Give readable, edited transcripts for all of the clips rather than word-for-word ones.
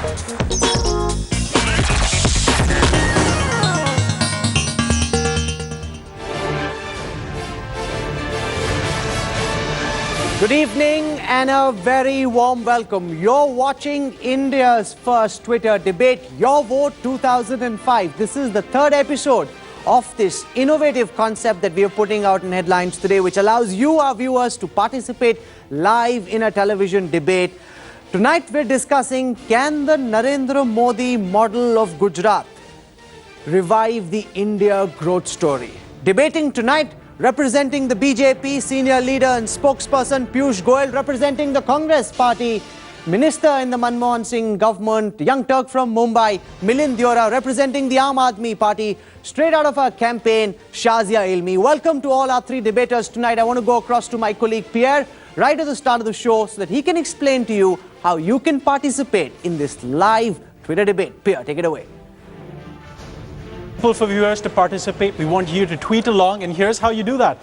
Good evening and a very warm welcome. You're watching India's first Twitter debate, Your Vote 2005. This is the third episode of this innovative concept that we are putting out in headlines today, which allows you, our viewers, to participate live in a television debate. Tonight we're discussing, can the Narendra Modi model of Gujarat revive the India growth story? Debating tonight, representing the BJP senior leader and spokesperson Piyush Goyal, representing the Congress party, Minister in the Manmohan Singh government, Young Turk from Mumbai, Milind Deora, representing the Aam Aadmi Party, straight out of our campaign, Shazia Ilmi. Welcome to all our three debaters tonight. I want to go across to my colleague Pierre right at the start of the show so that he can explain to you how you can participate in this live Twitter debate. Pierre, take it away. For viewers to participate, we want you to tweet along, and here's how you do that.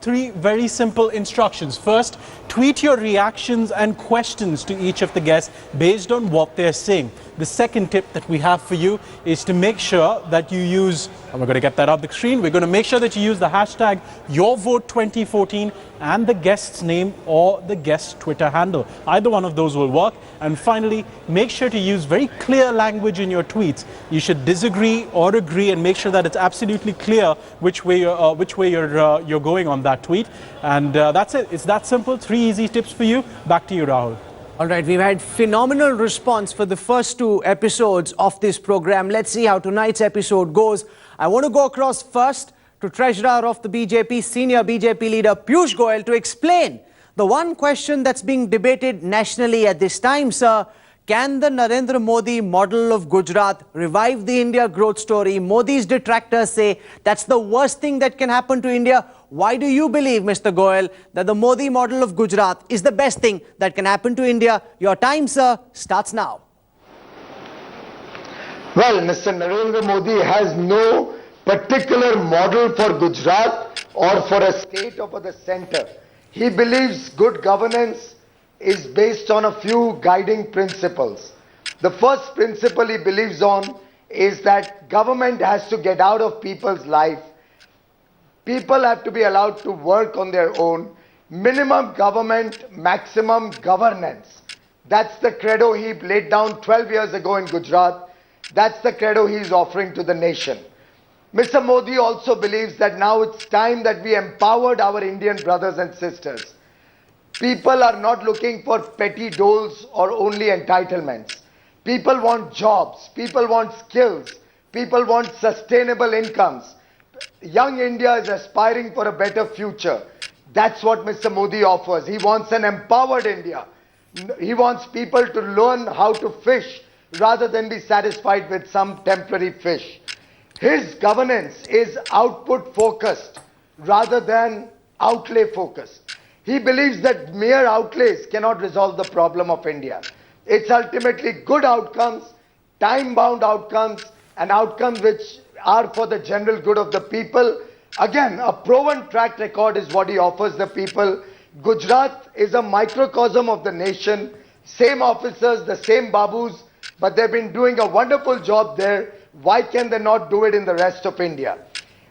Three very simple instructions. First, tweet your reactions and questions to each of the guests based on what they're saying. The second tip that we have for you is to make sure that you use, and we're going to get that up the screen, we're going to make sure that you use the hashtag YourVote2014 and the guest's name or the guest's Twitter handle. Either one of those will work. And finally, make sure to use very clear language in your tweets. You should disagree or agree and make sure that it's absolutely clear which way you're going on that tweet. And that's it. It's that simple. Three easy tips for you. Back to you, Rahul. All right, we've had phenomenal response for the first two episodes of this program. Let's see how tonight's episode goes. I want to go across first to Treasurer of the BJP, senior BJP leader Piyush Goyal, to explain the one question that's being debated nationally at this time, sir. Can the Narendra Modi model of Gujarat revive the India growth story? Modi's detractors say that's the worst thing that can happen to India. Why do you believe, Mr. Goyal, that the Modi model of Gujarat is the best thing that can happen to India? Your time, sir, starts now. Well, Mr. Narendra Modi has no particular model for Gujarat or for a state or for the center. He believes good governance is based on a few guiding principles. The first principle he believes on is that government has to get out of people's life. People have to be allowed to work on their own. Minimum government, maximum governance. That's the credo he laid down 12 years ago in Gujarat. That's the credo he is offering to the nation. Mr. Modi also believes that now it's time that we empowered our Indian brothers and sisters. People are not looking for petty doles or only entitlements. People want jobs. People want skills. People want sustainable incomes. Young India is aspiring for a better future. That's what Mr. Modi offers. He wants an empowered India. He wants people to learn how to fish rather than be satisfied with some temporary fish. His governance is output focused rather than outlay focused. He believes that mere outlays cannot resolve the problem of India. It's ultimately good outcomes, time-bound outcomes, and outcomes which are for the general good of the people. Again, a proven track record is what he offers the people. Gujarat is a microcosm of the nation. Same officers, the same babus, but they've been doing a wonderful job there. Why can they not do it in the rest of India?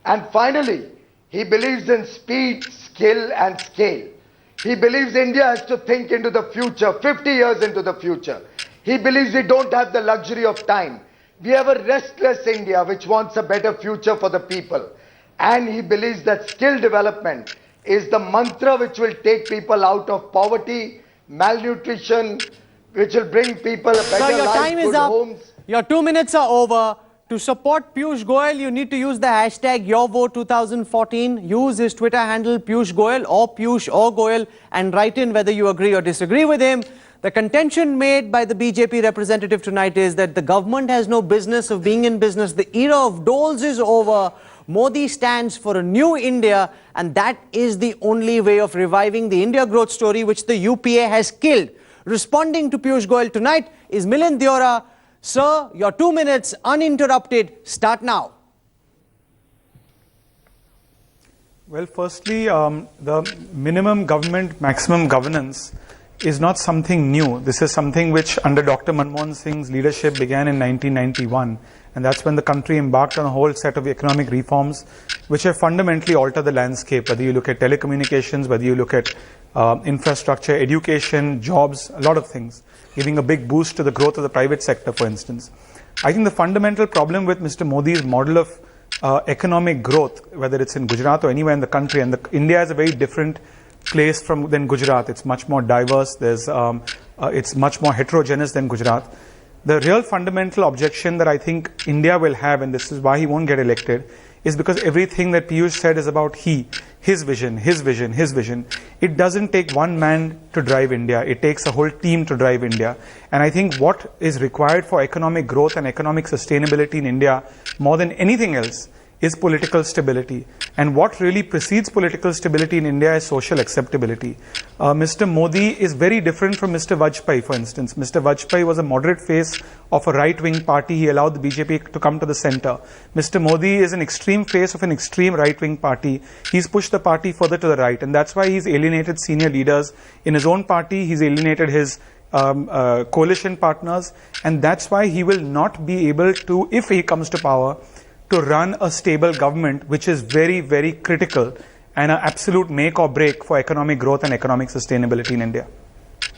And finally, he believes in speed, skill, and scale. He believes India has to think into the future, 50 years into the future. He believes we don't have the luxury of time. We have a restless India which wants a better future for the people. And he believes that skill development is the mantra which will take people out of poverty, malnutrition, which will bring people a better life, good homes. Your 2 minutes are over. To support Piyush Goyal, you need to use the hashtag YourVote2014. Use his Twitter handle Piyush Goyal or Piyush or Goyal and write in whether you agree or disagree with him. The contention made by the BJP representative tonight is that the government has no business of being in business. The era of doles is over. Modi stands for a new India, and that is the only way of reviving the India growth story which the UPA has killed. Responding to Piyush Goyal tonight is Milind Deora. Sir, your 2 minutes uninterrupted start now. Well, firstly, the minimum government, maximum governance is not something new. This is something which under Dr. Manmohan Singh's leadership began in 1991. And that's when the country embarked on a whole set of economic reforms which have fundamentally altered the landscape, whether you look at telecommunications, whether you look at infrastructure, education, jobs, a lot of things, giving a big boost to the growth of the private sector, for instance. I think the fundamental problem with Mr. Modi's model of economic growth, whether it's in Gujarat or anywhere in the country, and India is a very different place than Gujarat. It's much more diverse. It's much more heterogeneous than Gujarat. The real fundamental objection that I think India will have, and this is why he won't get elected, is because everything that Piyush said is about his vision, his vision, his vision. It doesn't take one man to drive India. It takes a whole team to drive India. And I think what is required for economic growth and economic sustainability in India, more than anything else, is political stability. And what really precedes political stability in India is social acceptability. Mr. Modi is very different from Mr. Vajpayee, for instance. Mr. Vajpayee was a moderate face of a right-wing party. He allowed the BJP to come to the center. Mr. Modi is an extreme face of an extreme right-wing party. He's pushed the party further to the right. And that's why he's alienated senior leaders. In his own party, he's alienated his coalition partners. And that's why he will not be able to, if he comes to power, to run a stable government, which is very, very critical and an absolute make or break for economic growth and economic sustainability in India.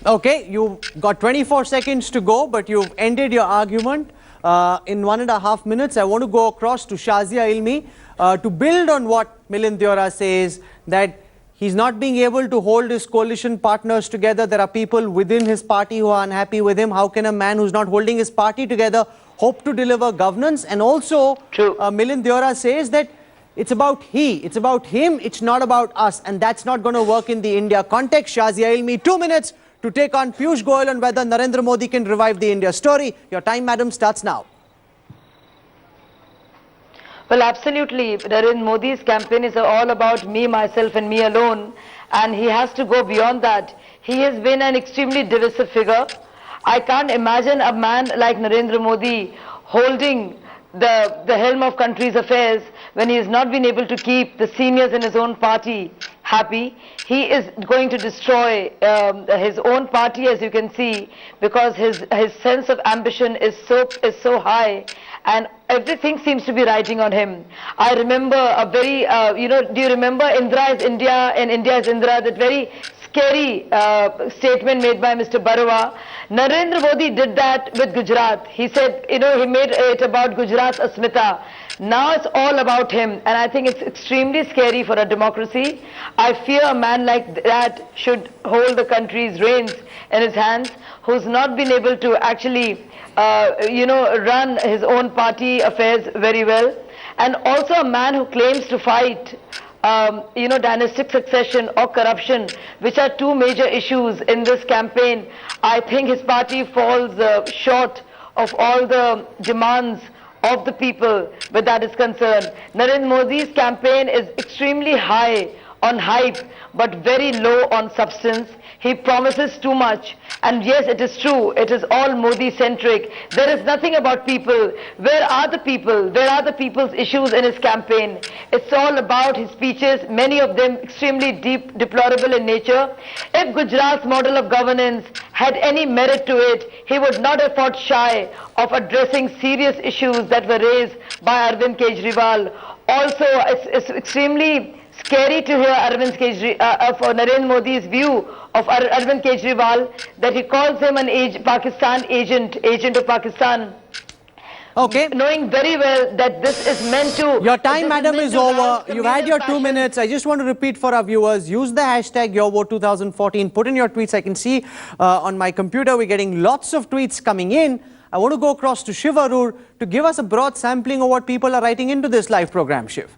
Okay, you've got 24 seconds to go, but you've ended your argument in 1.5 minutes. I want to go across to Shazia Ilmi to build on what Milind Deora says, that he's not being able to hold his coalition partners together. There are people within his party who are unhappy with him. How can a man who's not holding his party together hope to deliver governance? And also, Milind Deora says that it's about it's about him, it's not about us. And that's not going to work in the India context. Shazia Ilmi, 2 minutes to take on Piyush Goyal on whether Narendra Modi can revive the India story. Your time, madam, starts now. Well, absolutely. Narendra Modi's campaign is all about me, myself and me alone. And he has to go beyond that. He has been an extremely divisive figure. I can't imagine a man like Narendra Modi holding the helm of country's affairs when he has not been able to keep the seniors in his own party happy. He is going to destroy his own party, as you can see, because his sense of ambition is so high, and everything seems to be riding on him. I remember a very, do you remember Indra is India and India is Indra, that very scary statement made by Mr. Barua. Narendra Modi did that with Gujarat. He said, he made it about Gujarat's Asmita. Now it's all about him, and I think it's extremely scary for a democracy. I fear a man like that should hold the country's reins in his hands, who's not been able to actually, run his own party affairs very well, and also a man who claims to fight dynastic succession or corruption, which are two major issues in this campaign. I think his party falls short of all the demands of the people where that is concerned. Narendra Modi's campaign is extremely high on hype, but very low on substance. He promises too much. And yes, it is true, it is all Modi-centric. There is nothing about people. Where are the people? Where are the people's issues in his campaign? It's all about his speeches, many of them extremely deep, deplorable in nature. If Gujarat's model of governance had any merit to it, he would not have fought shy of addressing serious issues that were raised by Arvind Kejriwal. Also, it's extremely scary to hear Narendra Modi's view of Arvind Kejriwal, that he calls him an Pakistan agent of Pakistan. Okay. Knowing very well that this is meant to... Your time, madam, is over. You've had your 2 minutes. I just want to repeat for our viewers, use the hashtag YourVote2014. Put in your tweets. I can see on my computer we're getting lots of tweets coming in. I want to go across to Shiv Arur to give us a broad sampling of what people are writing into this live program, Shiv.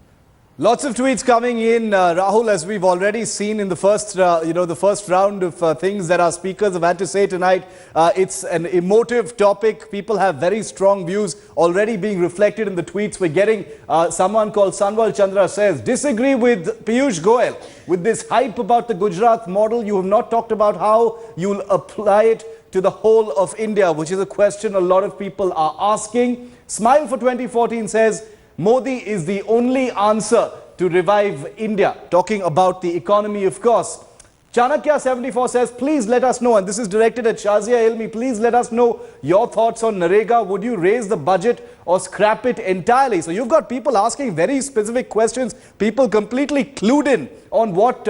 Lots of tweets coming in, Rahul, as we've already seen in the first, the first round of things that our speakers have had to say tonight. It's an emotive topic. People have very strong views already being reflected in the tweets. We're getting someone called Sanwal Chandra says, disagree with Piyush Goyal. With this hype about the Gujarat model, you have not talked about how you'll apply it to the whole of India, which is a question a lot of people are asking. Smile for 2014 says, Modi is the only answer to revive India. Talking about the economy, of course. Chanakya74 says, please let us know, and this is directed at Shazia Ilmi, please let us know your thoughts on Narega. Would you raise the budget or scrap it entirely? So you've got people asking very specific questions, people completely clued in on what,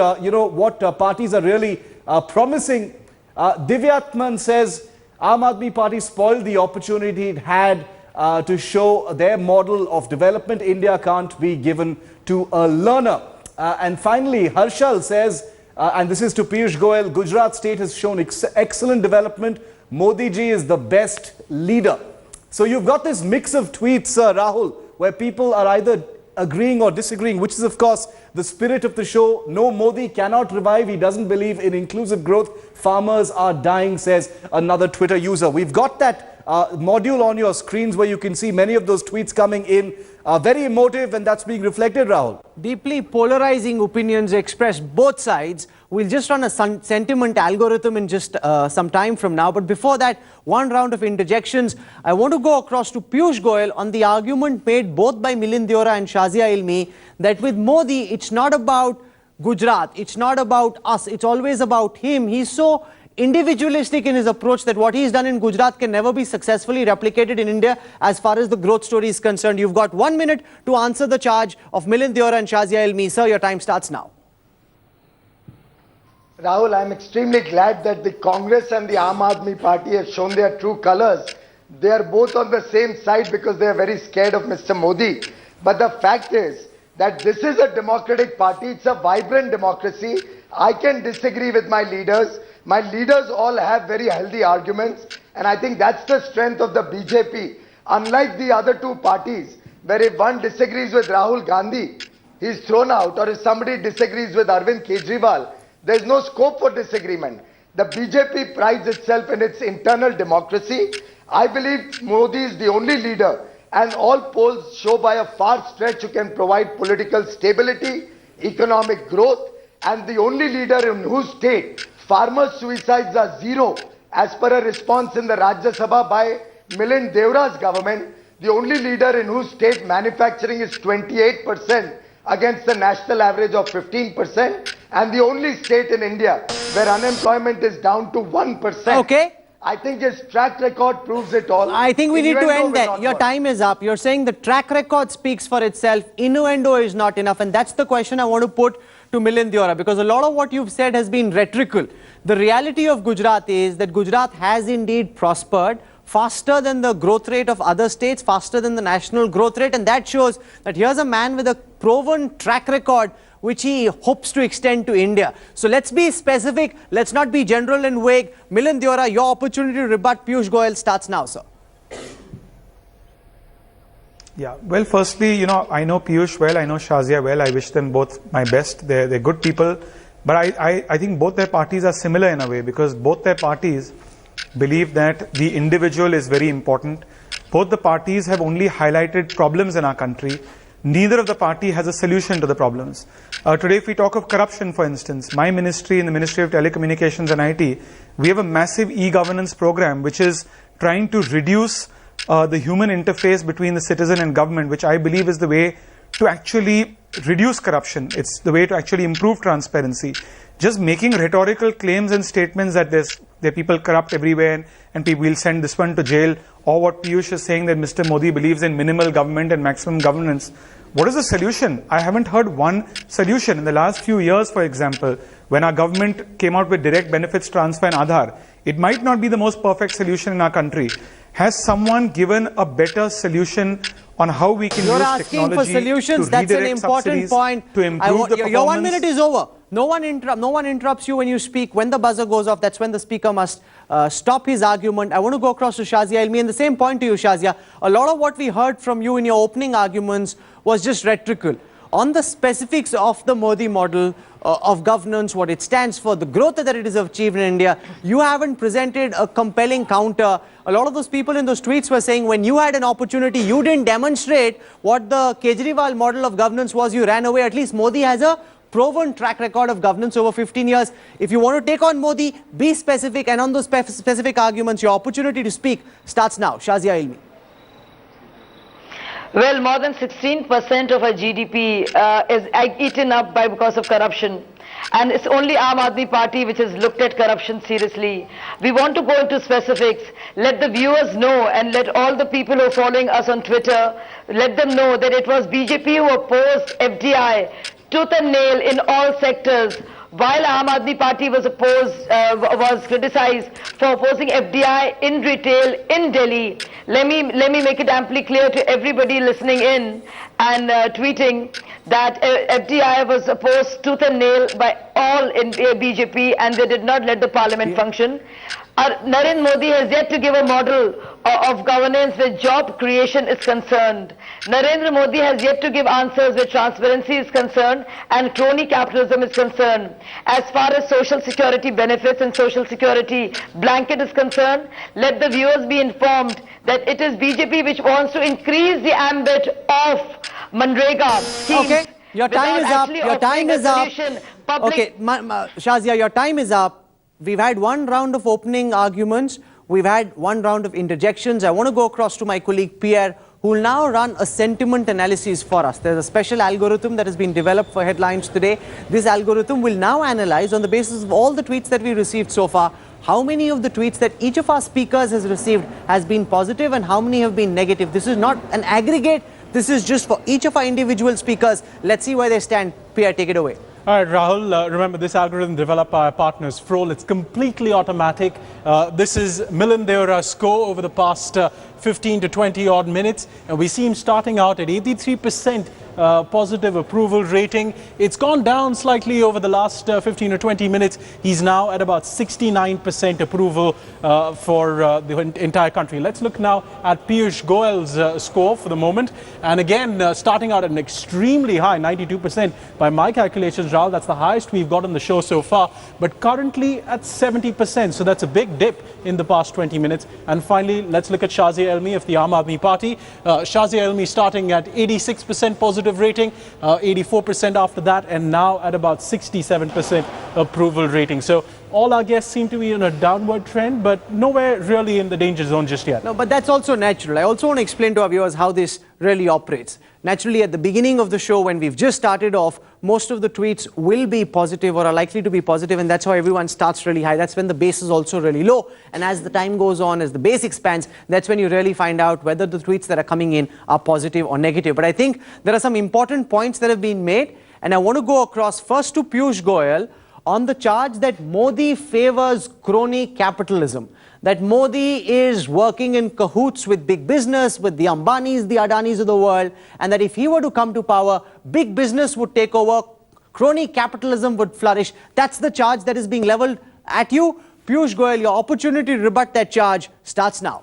parties are really promising. Divyatman says, Aam Aadmi Party spoiled the opportunity it had to show their model of development. India can't be given to a learner. And finally, Harshal says, and this is to Piyush Goyal, Gujarat state has shown excellent development. Modi ji is the best leader. So you've got this mix of tweets, Rahul, where people are either agreeing or disagreeing, which is of course the spirit of the show. No, Modi cannot revive. He doesn't believe in inclusive growth. Farmers are dying, says another Twitter user. We've got that module on your screens where you can see many of those tweets coming in. Very emotive, and that's being reflected, Rahul. Deeply polarizing opinions expressed both sides. We'll just run a sentiment algorithm in just some time from now. But before that, one round of interjections. I want to go across to Piyush Goyal on the argument made both by Milind Deora and Shazia Ilmi that with Modi, it's not about Gujarat, it's not about us, it's always about him. He's so individualistic in his approach that what he's done in Gujarat can never be successfully replicated in India as far as the growth story is concerned. You've got 1 minute to answer the charge of Milind Deora and Shazia Ilmi. Sir, your time starts now. Rahul, I'm extremely glad that the Congress and the Aam Aadmi Party have shown their true colors. They are both on the same side because they are very scared of Mr. Modi. But the fact is that this is a democratic party. It's a vibrant democracy. I can disagree with my leaders. My leaders all have very healthy arguments, and I think that's the strength of the BJP. Unlike the other two parties, where if one disagrees with Rahul Gandhi, he's thrown out, or if somebody disagrees with Arvind Kejriwal, there's no scope for disagreement. The BJP prides itself in its internal democracy. I believe Modi is the only leader, and all polls show by a far stretch who can provide political stability, economic growth, and the only leader in whose state farmers' suicides are zero, as per a response in the Rajya Sabha by Milind Deora's government. The only leader in whose state manufacturing is 28% against the national average of 15%, and the only state in India where unemployment is down to 1%. Okay. I think his track record proves it all. I think we need to Innuendo end will there. not Your work. time is up. You're saying the track record speaks for itself. Innuendo is not enough. And that's the question I want to put to Milind Deora, because a lot of what you've said has been rhetorical. The reality of Gujarat is that Gujarat has indeed prospered faster than the growth rate of other states, faster than the national growth rate. And that shows that here's a man with a proven track record which he hopes to extend to India. So let's be specific. Let's not be general and vague. Milind Deora, your opportunity to rebut Piyush Goyal starts now, sir. Yeah, well, firstly, I know Piyush well, I know Shazia well. I wish them both my best. They're good people. But I think both their parties are similar in a way, because both their parties believe that the individual is very important. Both the parties have only highlighted problems in our country. Neither of the party has a solution to the problems. Today, if we talk of corruption, for instance, my ministry, in the Ministry of Telecommunications and IT, we have a massive e-governance program which is trying to reduce the human interface between the citizen and government, which I believe is the way to actually reduce corruption. It's the way to actually improve transparency. Just making rhetorical claims and statements that there are people corrupt everywhere and people will send this one to jail, or what Piyush is saying that Mr. Modi believes in minimal government and maximum governance. What is the solution? I haven't heard one solution. In the last few years, for example, when our government came out with direct benefits transfer and Aadhaar, it might not be the most perfect solution in our country. Has someone given a better solution on how we can You're use asking technology for solutions. to That's an redirect important subsidies point. to improve the performance? Your 1 minute is over. No one interrupts you when you speak. When the buzzer goes off, that's when the speaker must stop his argument. I want to go across to Shazia Ilmi, and the same point to you, Shazia. A lot of what we heard from you in your opening arguments was just rhetorical. On the specifics of the Modi model of governance, what it stands for, the growth that it has achieved in India, you haven't presented a compelling counter. A lot of those people in those tweets were saying when you had an opportunity, you didn't demonstrate what the Kejriwal model of governance was. You ran away. At least Modi has a proven track record of governance over 15 years. If you want to take on Modi, be specific. And on those specific arguments, your opportunity to speak starts now. Shazia Ilmi. Well, more than 16% of our GDP is eaten up because of corruption. and it's only Aam Aadmi Party which has looked at corruption seriously. We want to go into specifics. Let the viewers know, and let all the people who are following us on Twitter, let them know that it was BJP who opposed FDI tooth and nail in all sectors, while Aam Aadmi Party was criticized for opposing FDI in retail in Delhi. Let me make it amply clear to everybody listening in and tweeting that FDI was opposed tooth and nail by all in BJP, and they did not let the parliament function. Narendra Modi has yet to give a model of governance where job creation is concerned. Narendra Modi has yet to give answers where transparency is concerned and crony capitalism is concerned. As far as social security benefits and social security blanket is concerned, let the viewers be informed that it is BJP which wants to increase the ambit of Manrega schemes. Okay, your time is up. Your time is up. Okay, Shazia, your time is up. We've had one round of opening arguments. We've had one round of interjections. I want to go across to my colleague Pierre, who will now run a sentiment analysis for us. There's a special algorithm that has been developed for headlines today. This algorithm will now analyze, on the basis of all the tweets that we received so far, how many of the tweets that each of our speakers has received has been positive and how many have been negative. This is not an aggregate. This is just for each of our individual speakers. Let's see where they stand. Pierre, take it away. All right, Rahul, remember this algorithm developed by our partners, Frol. It's completely automatic. This is Milind Deora's score over the past 15 to 20 odd minutes. And we see him starting out at 83% positive approval rating. It's gone down slightly over the last 15 or 20 minutes. He's now at about 69% approval for the entire country. Let's look now at Piyush Goyal's score for the moment. And again, starting out at an extremely high, 92% by my calculations, Rahul. That's the highest we've got on the show so far. But currently at 70%. So that's a big dip in the past 20 minutes. And finally, let's look at Shazia Elmi of the Aam Aadmi Party. Shazia Elmi starting at 86% positive rating, 84% after that, and now at about 67% approval rating. So all our guests seem to be in a downward trend, but nowhere really in the danger zone just yet. No, but that's also natural. I also want to explain to our viewers how this really operates. Naturally, at the beginning of the show, when we've just started off, most of the tweets will be positive or are likely to be positive, and that's how everyone starts really high. That's when the base is also really low. And as the time goes on, as the base expands, that's when you really find out whether the tweets that are coming in are positive or negative. But I think there are some important points that have been made, and I want to go across first to Piyush Goyal on the charge that Modi favors crony capitalism, that Modi is working in cahoots with big business, with the Ambanis, the Adanis of the world, and that if he were to come to power, big business would take over, crony capitalism would flourish. That's the charge that is being leveled at you. Piyush Goyal, your opportunity to rebut that charge starts now.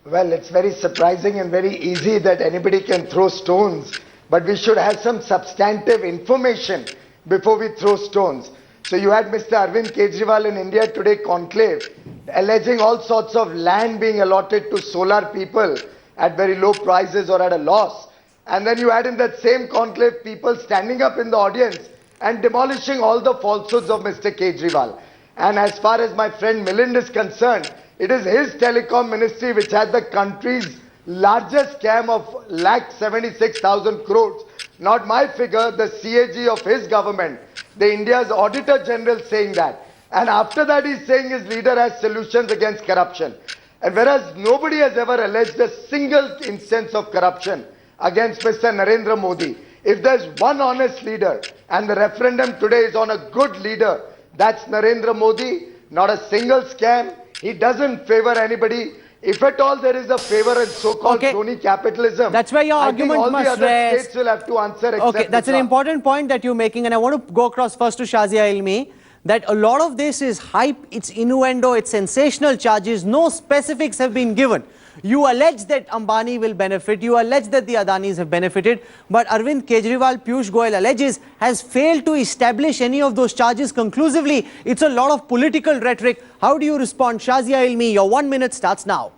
Well, it's very surprising and very easy that anybody can throw stones, but we should have some substantive information before we throw stones. So you had Mr. Arvind Kejriwal in India Today conclave alleging all sorts of land being allotted to solar people at very low prices or at a loss. And then you had in that same conclave people standing up in the audience and demolishing all the falsehoods of Mr. Kejriwal. And as far as my friend Milind is concerned, it is his telecom ministry which had the country's largest scam of 1,76,000 crores. Not my figure, the CAG of his government, the India's Auditor General saying that. And after that he's saying his leader has solutions against corruption. And whereas nobody has ever alleged a single instance of corruption against Mr. Narendra Modi, if there's one honest leader and the referendum today is on a good leader, that's Narendra Modi, not a single scam. He doesn't favor anybody. If at all there is a favor in so-called crony capitalism, that's where your argument must all the other rest. states will have to answer except Okay, that's an important point that you're making, and I want to go across first to Shazia Elmi, that a lot of this is hype, it's innuendo, it's sensational charges, no specifics have been given. You allege that Ambani will benefit, you allege that the Adanis have benefited, but Arvind Kejriwal, Piyush Goyal alleges, has failed to establish any of those charges conclusively. It's a lot of political rhetoric. How do you respond? Shazia Elmi, your 1 minute starts now.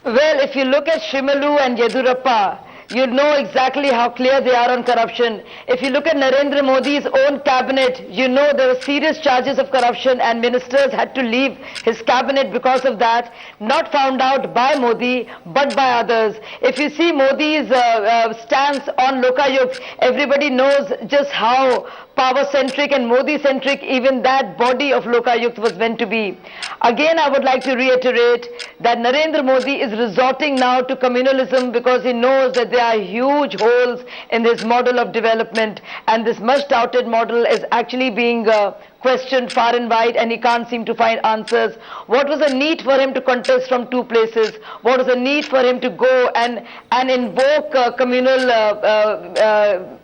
Well, if you look at Shimalu and Yedurappa, you know exactly how clear they are on corruption. If you look at Narendra Modi's own cabinet, you know there were serious charges of corruption and ministers had to leave his cabinet because of that. Not found out by Modi, but by others. If you see Modi's stance on Lokayukt, everybody knows just how power-centric and Modi-centric even that body of Lokayukt was meant to be. Again, I would like to reiterate that Narendra Modi is resorting now to communalism because he knows that there are huge holes in this model of development, and this much touted model is actually being questioned far and wide, and he can't seem to find answers. What was the need for him to contest from two places? What was the need for him to go and invoke communal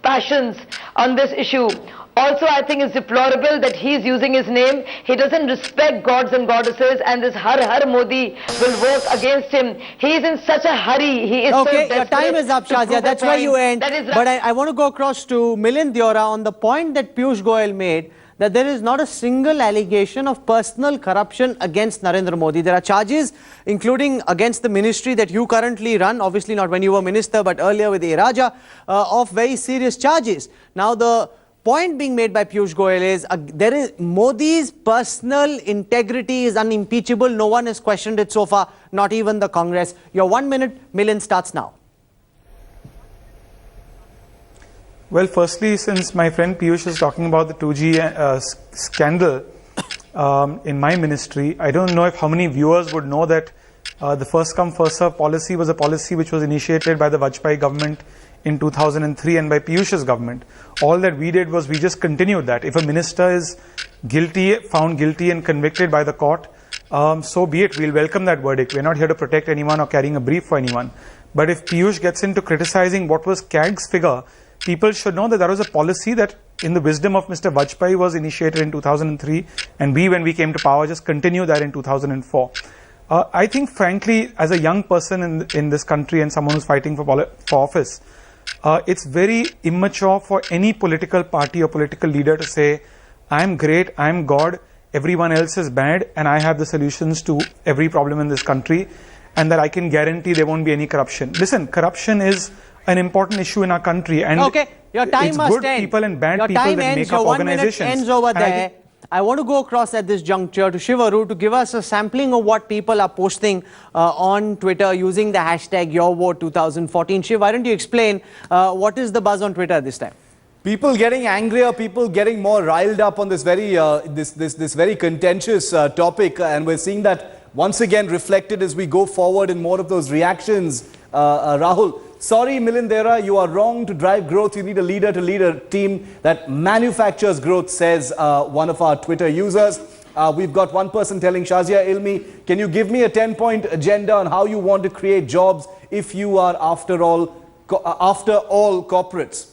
passions on this issue? Also, I think it's deplorable that he's using his name. He doesn't respect gods and goddesses, and this Har Har Modi will work against him. He's in such a hurry. He is Okay, so your time is up, Shazia. That's where you end. But I want to go across to Milind Deora on the point that Piyush Goyal made, that there is not a single allegation of personal corruption against Narendra Modi. There are charges, including against the ministry that you currently run, obviously not when you were minister, but earlier with A. Raja, of very serious charges. Now, the point being made by Piyush Goyal is there is Modi's personal integrity is unimpeachable. No one has questioned it so far, not even the Congress. Your 1 minute, Milind, starts now. Well, firstly, since my friend Piyush is talking about the 2G scandal in my ministry, I don't know if how many viewers would know that the first come first serve policy was a policy which was initiated by the Vajpayee government in 2003 and by Piyush's government. All that we did was we just continued that. If a minister is guilty, found guilty and convicted by the court, so be it. We'll welcome that verdict. We're not here to protect anyone or carrying a brief for anyone. But if Piyush gets into criticizing what was CAG's figure, people should know that that was a policy that in the wisdom of Mr. Vajpayee was initiated in 2003, and we, when we came to power, just continued that in 2004. I think, frankly, as a young person in this country and someone who's fighting for office, it's very immature for any political party or political leader to say, I'm great, I'm God, everyone else is bad, and I have the solutions to every problem in this country, and that I can guarantee there won't be any corruption. Listen, corruption is an important issue in our country, and okay, your time it's must good end. people and bad your people time that ends, make up your 1 organizations. minute ends over there. I want to go across at this juncture to Shivaru to give us a sampling of what people are posting on Twitter using the hashtag YourVote2014. Shiv, why don't you explain what is the buzz on Twitter this time? People getting angrier, people getting more riled up on this very this very contentious topic, and we're seeing that once again reflected as we go forward in more of those reactions. Rahul, sorry Milind Deora, you are wrong to drive growth. You need a leader to lead a team that manufactures growth, says one of our Twitter users. We've got one person telling Shazia Ilmi, can you give me a 10-point agenda on how you want to create jobs if you are after all corporates?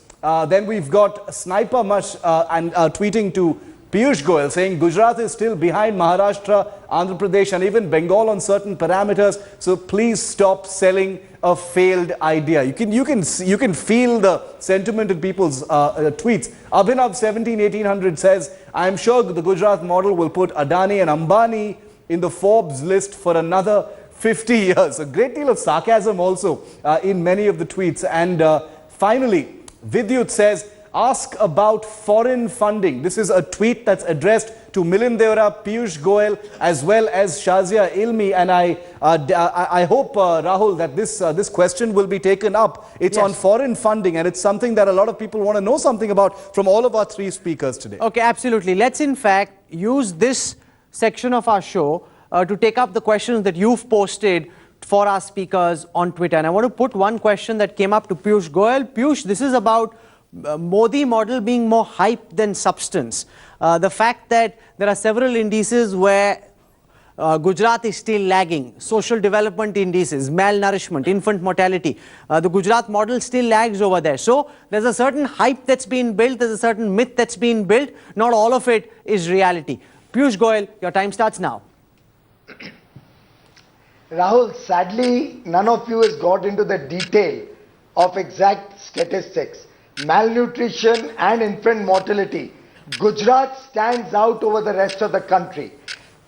Then we've got Sniper Mush and tweeting to Piyush Goyal saying Gujarat is still behind Maharashtra, Andhra Pradesh and even Bengal on certain parameters. So please stop selling a failed idea. You can feel the sentiment in people's tweets. Abhinav 1800 says, I am sure the Gujarat model will put Adani and Ambani in the Forbes list for another 50 years. A great deal of sarcasm also in many of the tweets. And finally, Vidyut says, ask about foreign funding. This is a tweet that's addressed to Milind Deora, Piyush Goyal, as well as Shazia Ilmi. And I hope, Rahul, that this question will be taken up. It's on foreign funding, and it's something that a lot of people want to know something about from all of our three speakers today. Okay, absolutely. Let's in fact use this section of our show to take up the questions that you've posted for our speakers on Twitter. And I want to put one question that came up to Piyush Goyal. Piyush, this is about Modi model being more hype than substance. The fact that there are several indices where Gujarat is still lagging, social development indices, malnourishment, infant mortality. The Gujarat model still lags over there. So there's a certain hype that's been built, there's a certain myth that's been built. Not all of it is reality. Piyush Goyal, your time starts now. Rahul, sadly, none of you has got into the detail of exact statistics. Malnutrition and infant mortality. Gujarat stands out over the rest of the country.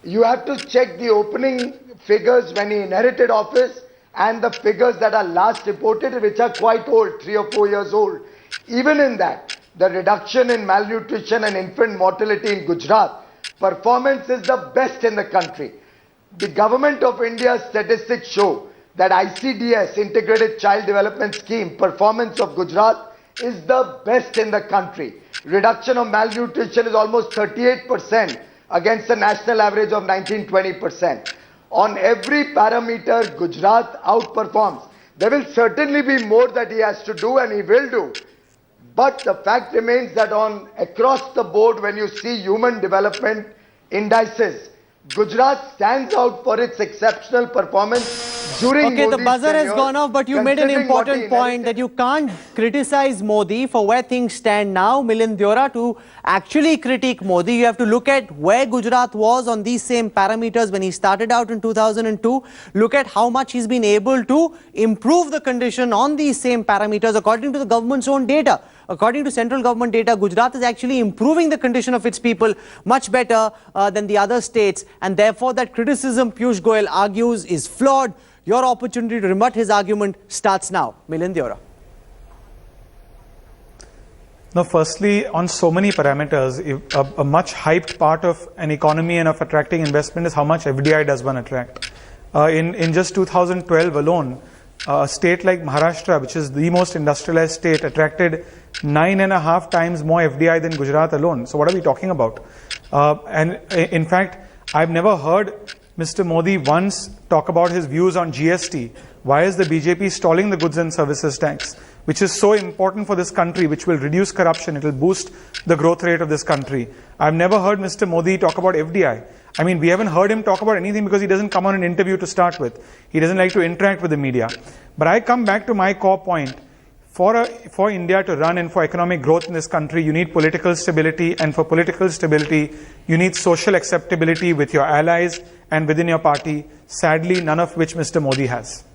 You have to check the opening figures when he inherited office and the figures that are last reported, which are quite old, 3 or 4 years old, even in that, the reduction in malnutrition and infant mortality in Gujarat, performance is the best in the country. The Government of India's statistics show that ICDS, Integrated Child Development Scheme, performance of Gujarat is the best in the country. Reduction of malnutrition is almost 38% against the national average of 19-20%. On every parameter, Gujarat outperforms. There will certainly be more that he has to do, and he will do. But the fact remains that across the board, when you see human development indices, Gujarat stands out for its exceptional performance during Okay, the Modi's buzzer has tenure, gone off, but you made an considering what he important point that inherited. you can't criticize Modi for where things stand now. Milind Deora, to actually critique Modi, you have to look at where Gujarat was on these same parameters when he started out in 2002. Look at how much he's been able to improve the condition on these same parameters according to the government's own data. According to central government data, Gujarat is actually improving the condition of its people much better than the other states, and therefore that criticism Piyush Goyal argues is flawed. Your opportunity to rebut his argument starts now. Milind Deora. No, firstly, on so many parameters, a much hyped part of an economy and of attracting investment is how much FDI does one attract. In just 2012 alone, a state like Maharashtra, which is the most industrialized state, attracted 9.5 times more FDI than Gujarat alone. So what are we talking about? And in fact, I've never heard Mr. Modi once talk about his views on GST. Why is the BJP stalling the goods and services tax, which is so important for this country, which will reduce corruption, it will boost the growth rate of this country. I've never heard Mr. Modi talk about FDI. I mean, we haven't heard him talk about anything because he doesn't come on an interview to start with. He doesn't like to interact with the media. But I come back to my core point. For India to run and for economic growth in this country, you need political stability, and for political stability, you need social acceptability with your allies and within your party, sadly, none of which Mr. Modi has.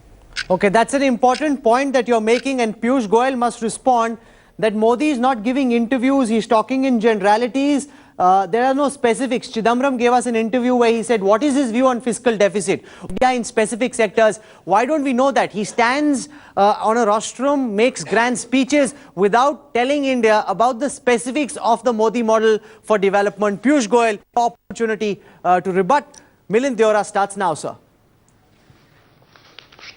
Okay, that's an important point that you're making, and Piyush Goyal must respond that Modi is not giving interviews, he's talking in generalities. There are no specifics. Chidambaram gave us an interview where he said, what is his view on fiscal deficit? Yeah, in specific sectors. Why don't we know that? He stands on a rostrum, makes grand speeches without telling India about the specifics of the Modi model for development. Piyush Goyal, opportunity to rebut. Milind Deora starts now, sir.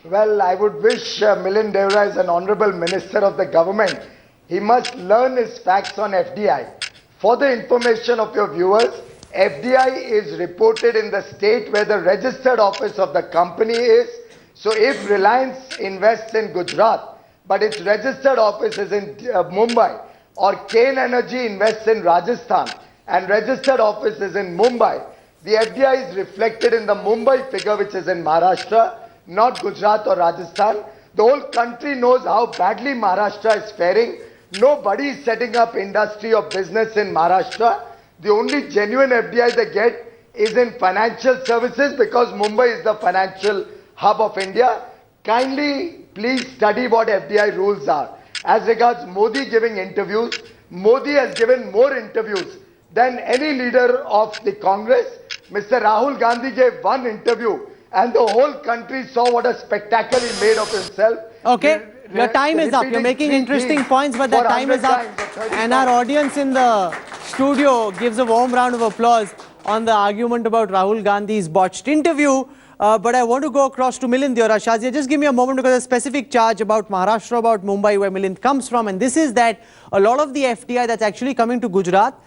Well, I would wish Milind Deora is an honorable minister of the government. He must learn his facts on FDI. For the information of your viewers, FDI is reported in the state where the registered office of the company is. So if Reliance invests in Gujarat, but its registered office is in Mumbai, or Kane Energy invests in Rajasthan and registered office is in Mumbai, the FDI is reflected in the Mumbai figure, which is in Maharashtra, not Gujarat or Rajasthan. The whole country knows how badly Maharashtra is faring. Nobody is setting up industry or business in Maharashtra. The only genuine FDI they get is in financial services, because Mumbai is the financial hub of India. Kindly please study what FDI rules are. As regards Modi giving interviews, Modi has given more interviews than any leader of the Congress. Mr. Rahul Gandhi gave one interview and the whole country saw what a spectacle he made of himself. Okay. Your time is up. You're making interesting points, but that time is up. And our audience in the studio gives a warm round of applause on the argument about Rahul Gandhi's botched interview. But I want to go across to Milind Deora. Shazia, just give me a moment, because a specific charge about Maharashtra, about Mumbai, where Milind comes from. And this is that a lot of the FDI that's actually coming to Gujarat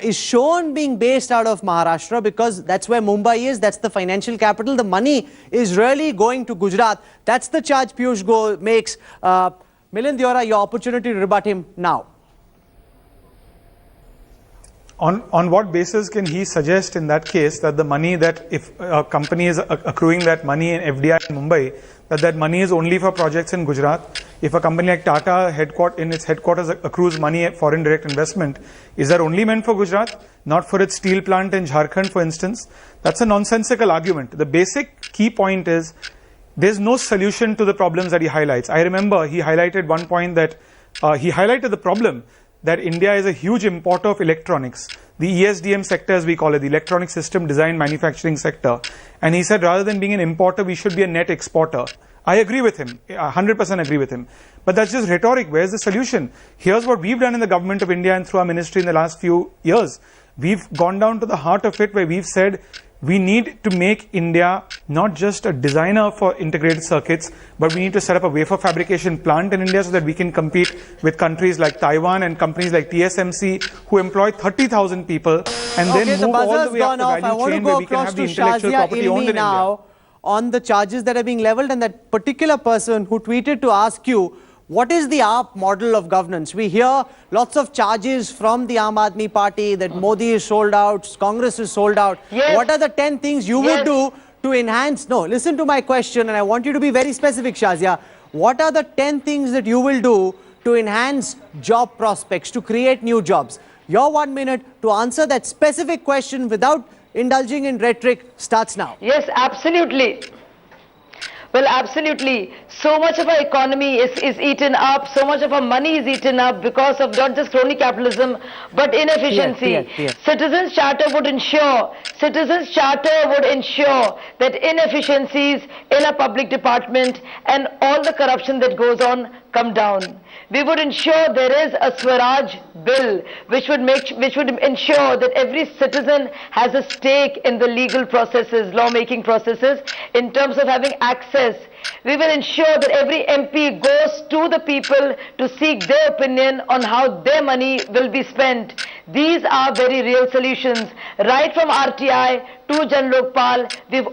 is shown being based out of Maharashtra, because that's where Mumbai is, that's the financial capital. The money is really going to Gujarat. That's the charge Piyush Goyal makes. Milind Deora, your opportunity to rebut him now. On what basis can he suggest in that case that the money, that if a company is accruing that money in FDI in Mumbai, that money is only for projects in Gujarat? If a company like Tata in its headquarters accrues money at foreign direct investment, is that only meant for Gujarat, not for its steel plant in Jharkhand, for instance? That's a nonsensical argument. The basic key point is there's no solution to the problems that he highlights. I remember he highlighted one point that he highlighted the problem that India is a huge importer of electronics, the ESDM sector as we call it, the electronic system design manufacturing sector. And he said rather than being an importer, we should be a net exporter. I agree with him. 100% agree with him. But that's just rhetoric. Where's the solution? Here's what we've done in the government of India and through our ministry in the last few years. We've gone down to the heart of it, where we've said we need to make India not just a designer for integrated circuits, but we need to set up a wafer fabrication plant in India so that we can compete with countries like Taiwan and companies like TSMC, who employ 30,000 people and then move all the way up the value chain where we can have the intellectual property owned in India. On the charges that are being leveled, and that particular person who tweeted to ask you, what is the AAP model of governance? We hear lots of charges from the Aam Aadmi Party that Modi is sold out, Congress is sold out. Yes. What are the 10 things you would do to enhance? No, listen to my question, and I want you to be very specific, Shazia. What are the 10 things that you will do to enhance job prospects, to create new jobs? Your 1 minute to answer that specific question without indulging in rhetoric starts now. Yes, absolutely. Well, absolutely. So much of our economy is eaten up, so much of our money is eaten up because of not just crony capitalism, but inefficiency. Citizens' Charter would ensure that inefficiencies in a public department and all the corruption that goes on come down. We would ensure there is a Swaraj bill which would ensure that every citizen has a stake in the legal processes, lawmaking processes, in terms of having access. We will ensure that every MP goes to the people to seek their opinion on how their money will be spent. These are very real solutions. Right from RTI to Jan Lokpal, we've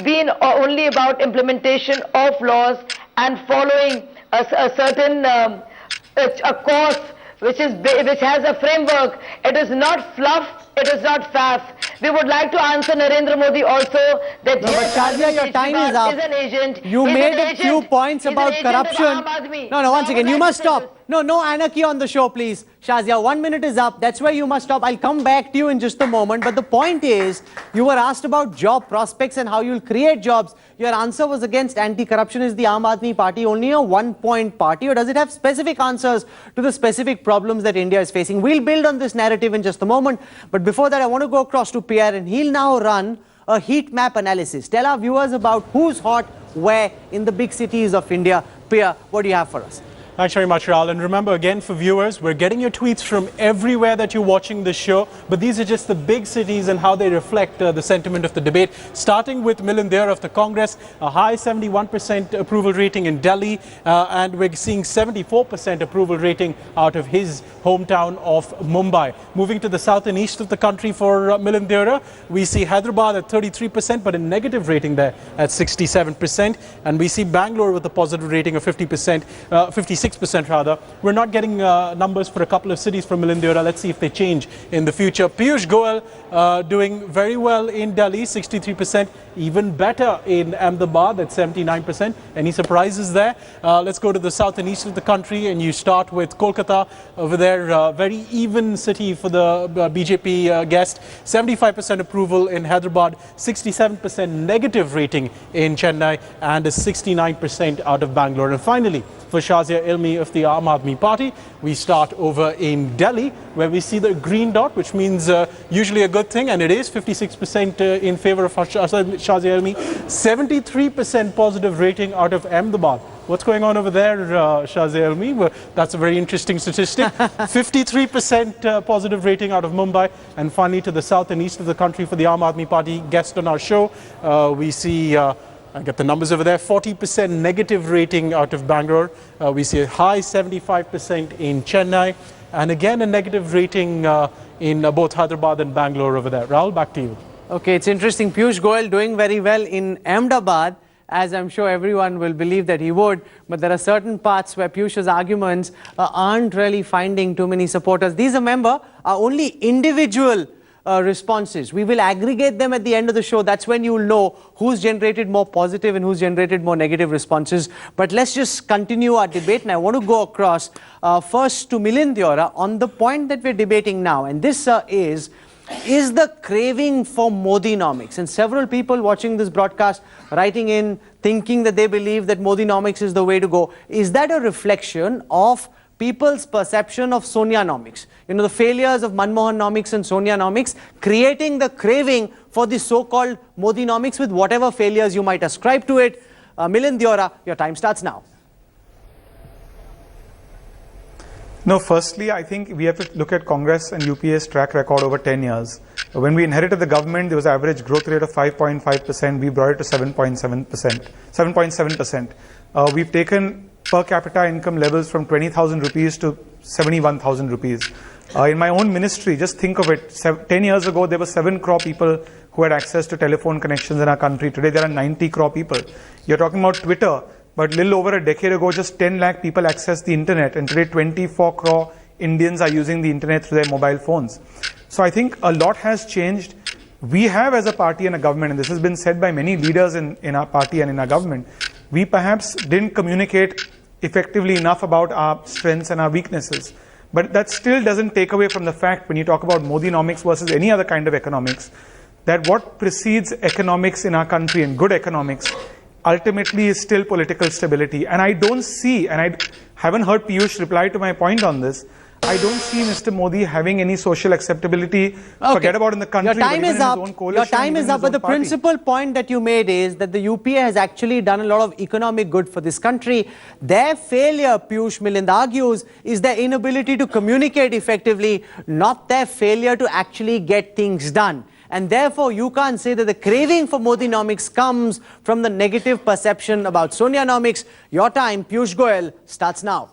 been only about implementation of laws and following a certain a course which has a framework. It is not fluff, it is not faff. We would like to answer Narendra Modi also that but Shazia, your time is up. Is an agent. You made a few points about corruption. No, once again, you must stop. No anarchy on the show, please. Shazia, 1 minute is up. That's where you must stop. I'll come back to you in just a moment. But the point is, you were asked about job prospects and how you'll create jobs. Your answer was against anti-corruption. Is the Aam Aadmi Party only a one-point party, or does it have specific answers to the specific problems that India is facing? We'll build on this narrative in just a moment. But before that, I want to go across to Pierre, and he'll now run a heat map analysis. Tell our viewers about who's hot where in the big cities of India. Pierre, what do you have for us? Thanks very much, Rahul. And remember, again, for viewers, we're getting your tweets from everywhere that you're watching this show. But these are just the big cities and how they reflect the sentiment of the debate. Starting with Milind Dher of the Congress, a high 71% approval rating in Delhi. And we're seeing 74% approval rating out of his hometown of Mumbai. Moving to the south and east of the country for Milind Dher, we see Hyderabad at 33%, but a negative rating there at 67%. And we see Bangalore with a positive rating of 50%, 56%. Rather. We're not getting numbers for a couple of cities from Milind Dher. Let's see if they change in the future. Piyush Goyal doing very well in Delhi, 63%. Even better in Ahmedabad at 79%. Any surprises there? Let's go to the south and east of the country, and you start with Kolkata. Over there, very even city for the BJP guest. 75% approval in Hyderabad, 67% negative rating in Chennai, and a 69% out of Bangalore. And finally, for Shazia Ilmi of the Aam Aadmi Party, we start over in Delhi, where we see the green dot, which means usually a good thing, and it is 56% in favor of Shazia Ilmi, 73% positive rating out of Ahmedabad. What's going on over there, Shazia Ilmi? Well, that's a very interesting statistic. 53% positive rating out of Mumbai. And finally, to the south and east of the country for the Aam Aadmi Party guest on our show, we see I get the numbers over there. 40% negative rating out of Bangalore. We see a high 75% in Chennai. And again, a negative rating in both Hyderabad and Bangalore over there. Rahul, back to you. Okay, it's interesting. Piyush Goyal doing very well in Ahmedabad, as I'm sure everyone will believe that he would. But there are certain parts where Piyush's arguments aren't really finding too many supporters. These, remember, are only individual responses. We will aggregate them at the end of the show. That's when you will know who's generated more positive and who's generated more negative responses. But let's just continue our debate, and I want to go across first to Milind Dher on the point that we're debating now, and this is the craving for Modinomics. And several people watching this broadcast writing in thinking that they believe that Modinomics is the way to go. Is that a reflection of people's perception of Sonianomics? You know, the failures of Manmohanomics and Sonianomics, creating the craving for the so-called Modinomics with whatever failures you might ascribe to it. Milind Deora, your time starts now. No, firstly, I think we have to look at Congress and UPA's track record over 10 years. When we inherited the government, there was an average growth rate of 5.5%. We brought it to 7.7%. We've taken per capita income levels from 20,000 rupees to 71,000 rupees. In my own ministry, just think of it, 10 years ago, there were 7 crore people who had access to telephone connections in our country. Today, there are 90 crore people. You're talking about Twitter. But little over a decade ago, just 10 lakh people accessed the internet, and today 24 crore Indians are using the internet through their mobile phones. So I think a lot has changed. We have, as a party and a government, and this has been said by many leaders in our party and in our government, we perhaps didn't communicate effectively enough about our strengths and our weaknesses. But that still doesn't take away from the fact, when you talk about Modinomics versus any other kind of economics, that what precedes economics in our country and good economics ultimately is still political stability. And I don't see, and I haven't heard Piyush reply to my point on this, I don't see Mr. Modi having any social acceptability. Okay. Forget about in the country, Your time but even is in his up. own coalition, Your time even is in up, his but own the party. principal point that you made is that the UPA has actually done a lot of economic good for this country. Their failure, Piyush Milind argues, is their inability to communicate effectively, not their failure to actually get things done. And therefore, you can't say that the craving for Modinomics comes from the negative perception about Sonianomics. Your time, Piyush Goyal, starts now.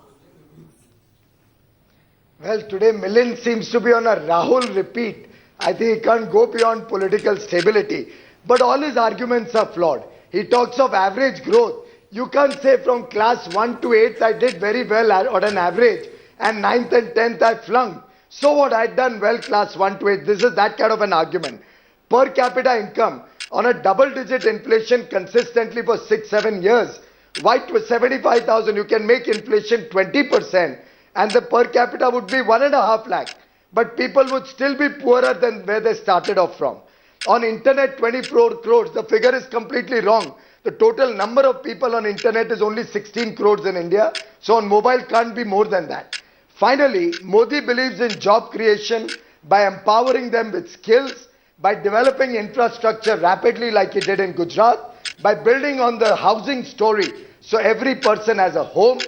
Well, today Milind seems to be on a Rahul repeat. I think he can't go beyond political stability. But all his arguments are flawed. He talks of average growth. You can't say from class 1 to 8th I did very well on an average, and 9th and 10th I flunked. So what, I'd done well class 1 to 8. This is that kind of an argument. Per capita income on a double-digit inflation consistently for 6-7 years. Why to 75,000? You can make inflation 20%. And the per capita would be 1.5 lakh. But people would still be poorer than where they started off from. On internet, 24 crores. The figure is completely wrong. The total number of people on internet is only 16 crores in India. So on mobile can't be more than that. Finally, Modi believes in job creation by empowering them with skills, by developing infrastructure rapidly like he did in Gujarat, by building on the housing story so every person has a home,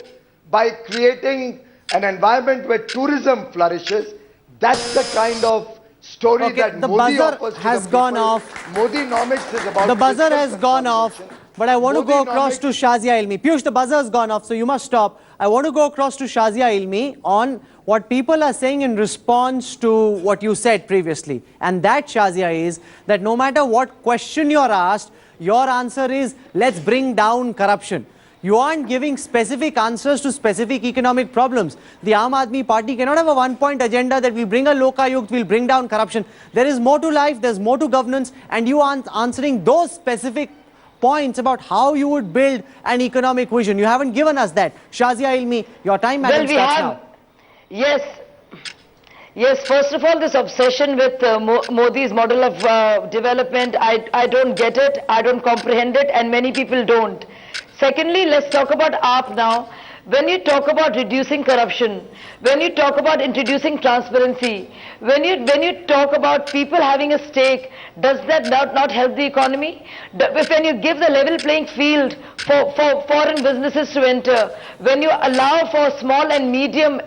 by creating an environment where tourism flourishes. That's the kind of story that the Modi buzzer offers to has the gone people. off. Modinomics is about The buzzer fiscal has gone off, consolidation. but I want to go across Modinomics- to Shazia Ilmi. Piyush, the buzzer has gone off, so you must stop. I want to go across to Shazia Ilmi on what people are saying in response to what you said previously. And that, Shazia, is that no matter what question you're asked, your answer is, let's bring down corruption. You aren't giving specific answers to specific economic problems. The Aam Aadmi Party cannot have a one-point agenda that we'll bring a Lokayukt, we'll bring down corruption. There is more to life, there's more to governance, and you aren't answering those specific points about how you would build an economic vision. You haven't given us that. Shazia Ilmi, your time, madam, Well, we starts have, now. yes, first of all, this obsession with Modi's model of development, I don't get it, I don't comprehend it, and many people don't. Secondly, let's talk about AAP now. When you talk about reducing corruption, when you talk about introducing transparency, when you talk about people having a stake, does that not help the economy? When you give the level playing field for foreign businesses to enter, when you allow for small and medium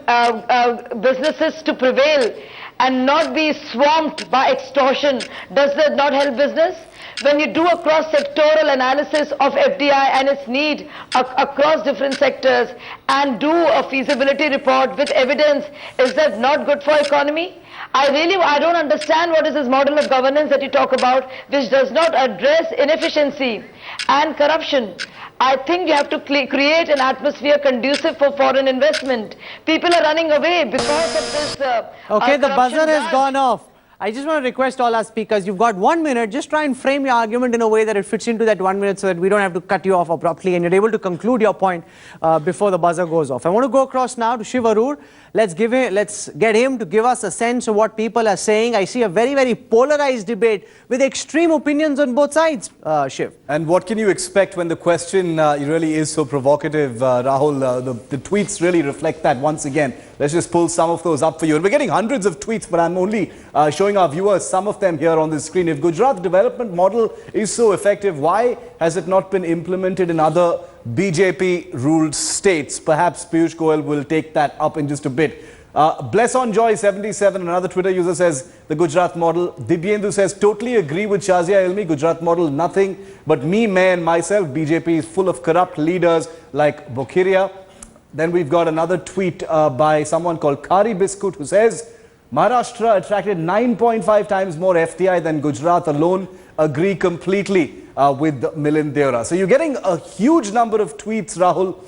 businesses to prevail and not be swamped by extortion, does that not help business? When you do a cross-sectoral analysis of FDI and its need across different sectors and do a feasibility report with evidence, is that not good for economy? I don't understand what is this model of governance that you talk about, which does not address inefficiency and corruption. I think you have to create an atmosphere conducive for foreign investment. People are running away because of this Okay, the corruption buzzer has ban. gone off. I just want to request all our speakers, you've got 1 minute, just try and frame your argument in a way that it fits into that 1 minute so that we don't have to cut you off abruptly and you're able to conclude your point before the buzzer goes off. I want to go across now to Shiv Arur. Let's get him to give us a sense of what people are saying. I see a very, very polarized debate with extreme opinions on both sides, Shiv. And what can you expect when the question really is so provocative, Rahul? The tweets really reflect that once again. let's just pull some of those up for you. And we're getting hundreds of tweets, but I'm only showing our viewers some of them here on the screen. If Gujarat development model is so effective, why has it not been implemented in other BJP-ruled states? Perhaps Piyush Goyal will take that up in just a bit. Bless on Joy 77, another Twitter user, says the Gujarat model. Dibyendu says, totally agree with Shazia Ilmi. Gujarat model, nothing but me, May and myself. BJP is full of corrupt leaders like Bokhiria. Then we've got another tweet by someone called Kari Biscuit, who says, Maharashtra attracted 9.5 times more FDI than Gujarat alone. Agree completely with Milind Deora. So you're getting a huge number of tweets, Rahul.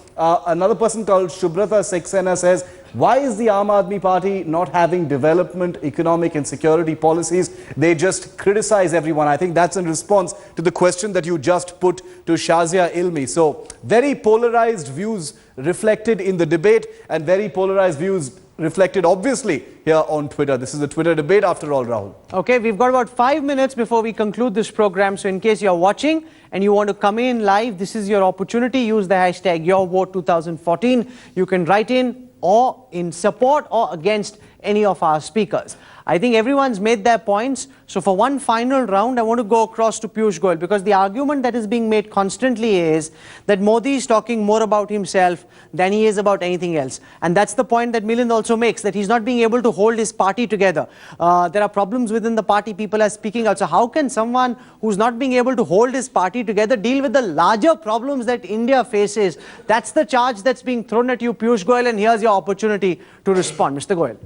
Another person called Shubhrata Saxena says, why is the Aam Aadmi Party not having development, economic and security policies? They just criticize everyone. I think that's in response to the question that you just put to Shazia Ilmi. So very polarized views reflected in the debate, and very polarized views reflected obviously here on Twitter. This is a Twitter debate after all, Rahul. Okay, we've got about 5 minutes before we conclude this program. So in case you're watching and you want to come in live, this is your opportunity. Use the hashtag YourVote2014. You can write in or in support or against any of our speakers. I think everyone's made their points. So for one final round, I want to go across to Piyush Goyal, because the argument that is being made constantly is that Modi is talking more about himself than he is about anything else. And that's the point that Milind also makes, that he's not being able to hold his party together. There are problems within the party, people are speaking out. So how can someone who's not being able to hold his party together deal with the larger problems that India faces? That's the charge that's being thrown at you, Piyush Goyal, and here's your opportunity to respond. Mr. Goyal.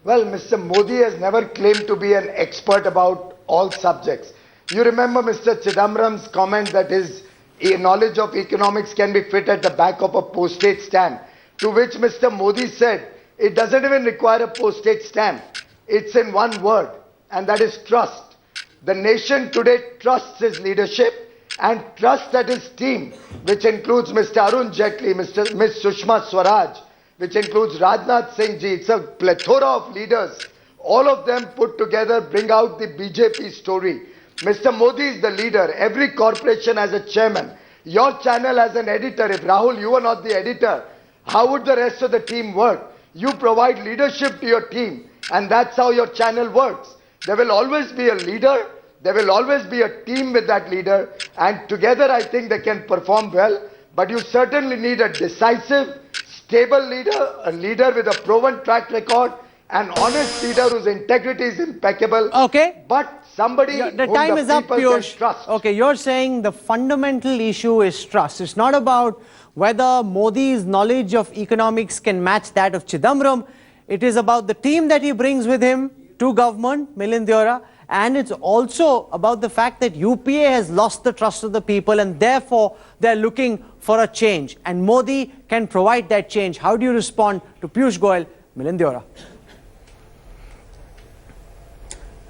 Well, Mr. Modi has never claimed to be an expert about all subjects. You remember Mr. Chidambaram's comment that his knowledge of economics can be fit at the back of a postage stamp, to which Mr. Modi said, it doesn't even require a postage stamp. It's in one word, and that is trust. The nation today trusts his leadership and trusts that his team, which includes Mr. Arun Jaitley, Ms. Sushma Swaraj, which includes Rajnath Singh ji. It's a plethora of leaders. All of them put together bring out the BJP story. Mr. Modi is the leader. Every corporation has a chairman. Your channel has an editor. If Rahul, you are not the editor, how would the rest of the team work? You provide leadership to your team, and that's how your channel works. There will always be a leader. There will always be a team with that leader, and together I think they can perform well. But you certainly need a decisive, stable leader, a leader with a proven track record, an honest leader whose integrity is impeccable. Okay. But somebody the whom time the is up, people Piyush. can trust. Okay, you're saying the fundamental issue is trust. It's not about whether Modi's knowledge of economics can match that of Chidambaram. It is about the team that he brings with him to government, Milind Deora. And it's also about the fact that UPA has lost the trust of the people, and therefore they're looking for a change. And Modi can provide that change. How do you respond to Piyush Goyal, Milind Deora?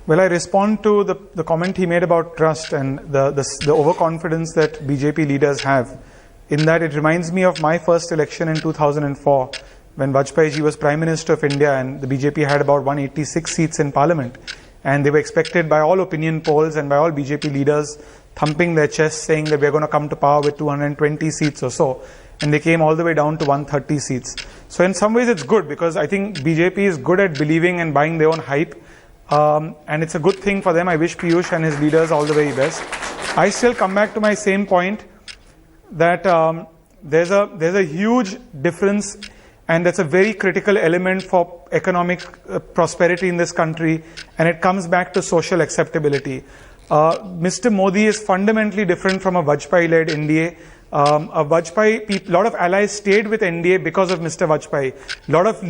Well, I respond to the comment he made about trust and the overconfidence that BJP leaders have. In that, it reminds me of my first election in 2004, when Vajpayee ji was Prime Minister of India, and the BJP had about 186 seats in Parliament. And they were expected by all opinion polls and by all BJP leaders thumping their chests saying that we're going to come to power with 220 seats or so. And they came all the way down to 130 seats. So in some ways it's good, because I think BJP is good at believing and buying their own hype. And it's a good thing for them. I wish Piyush and his leaders all the very best. I still come back to my same point that there's a huge difference, and that's a very critical element for economic prosperity in this country, and it comes back to social acceptability. Mr. Modi is fundamentally different from a Vajpayee-led NDA. A lot of allies stayed with NDA because of Mr. Vajpayee. A lot of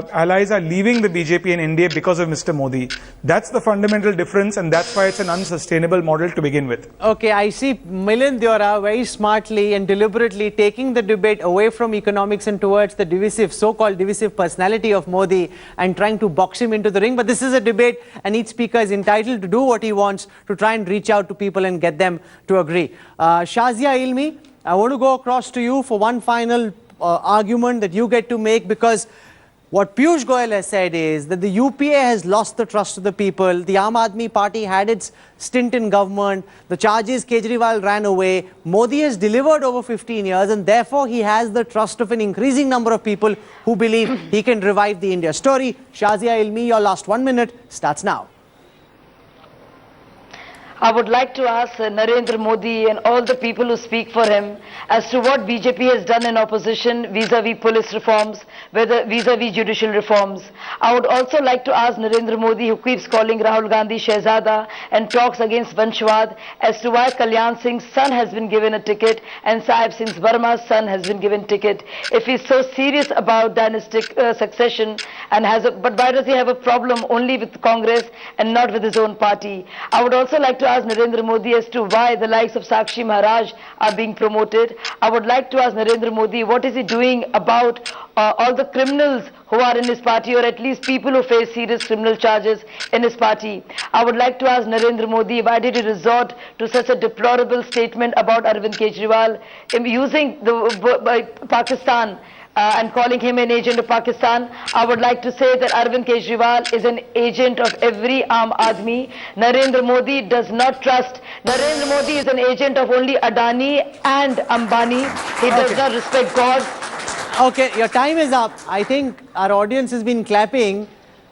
allies are leaving the BJP and NDA because of Mr. Modi. That's the fundamental difference, and that's why it's an unsustainable model to begin with. Okay, I see Milind Deora very smartly and deliberately taking the debate away from economics and towards the divisive, so-called divisive personality of Modi, and trying to box him into the ring. But this is a debate, and each speaker is entitled to do what he wants to try and reach out to people and get them to agree. Shazia Ilmi, I want to go across to you for one final argument that you get to make, because What Piyush Goyal has said is that the UPA has lost the trust of the people. The Aam Aadmi Party had its stint in government. The charges Kejriwal ran away. Modi has delivered over 15 years, and therefore he has the trust of an increasing number of people who believe he can revive the India story. Shazia Ilmi, your last 1 minute starts now. I would like to ask Narendra Modi and all the people who speak for him as to what BJP has done in opposition vis-a-vis police reforms, vis-a-vis judicial reforms. I would also like to ask Narendra Modi, who keeps calling Rahul Gandhi Shehzada and talks against Vanshwad, as to why Kalyan Singh's son has been given a ticket and Sahib Singh Burma's son has been given ticket. If he's so serious about dynastic succession and but why does he have a problem only with Congress and not with his own party? I would also like to ask Narendra Modi as to why the likes of Sakshi Maharaj are being promoted. I would like to ask Narendra Modi, what is he doing about all the criminals who are in his party, or at least people who face serious criminal charges in his party? I would like to ask Narendra Modi, why did he resort to such a deplorable statement about Arvind Kejriwal, using Pakistan and calling him an agent of Pakistan? I would like to say that Arvind Kejriwal is an agent of every Aam Aadmi. Narendra Modi does not trust. Narendra Modi is an agent of only Adani and Ambani. He does not respect God. Okay, your time is up. I think our audience has been clapping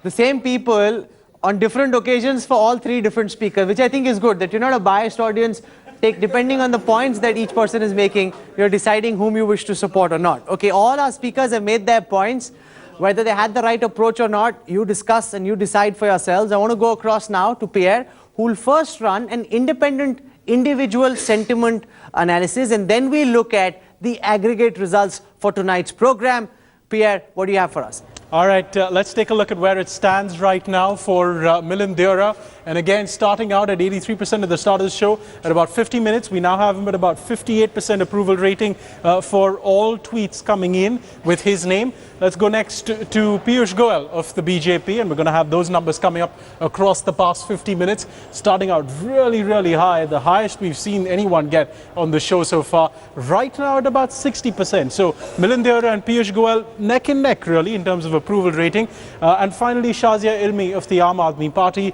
the same people on different occasions for all three different speakers, which I think is good, that you're not a biased audience. Depending on the points that each person is making, you're deciding whom you wish to support or not. Okay, all our speakers have made their points. Whether they had the right approach or not, you discuss and you decide for yourselves. I want to go across now to Pierre, who will first run an independent individual sentiment analysis, and then we'll look at the aggregate results for tonight's program. Pierre, what do you have for us? All right, let's take a look at where it stands right now for Milind Deora. And again, starting out at 83% at the start of the show, at about 50 minutes, we now have him at about 58% approval rating for all tweets coming in with his name. Let's go next to Piyush Goyal of the BJP, and we're going to have those numbers coming up across the past 50 minutes, starting out really, really high, the highest we've seen anyone get on the show so far, right now at about 60%. So Milind Deora and Piyush Goyal neck and neck, really, in terms of approval rating. And finally, Shazia Ilmi of the Aam Aadmi Party,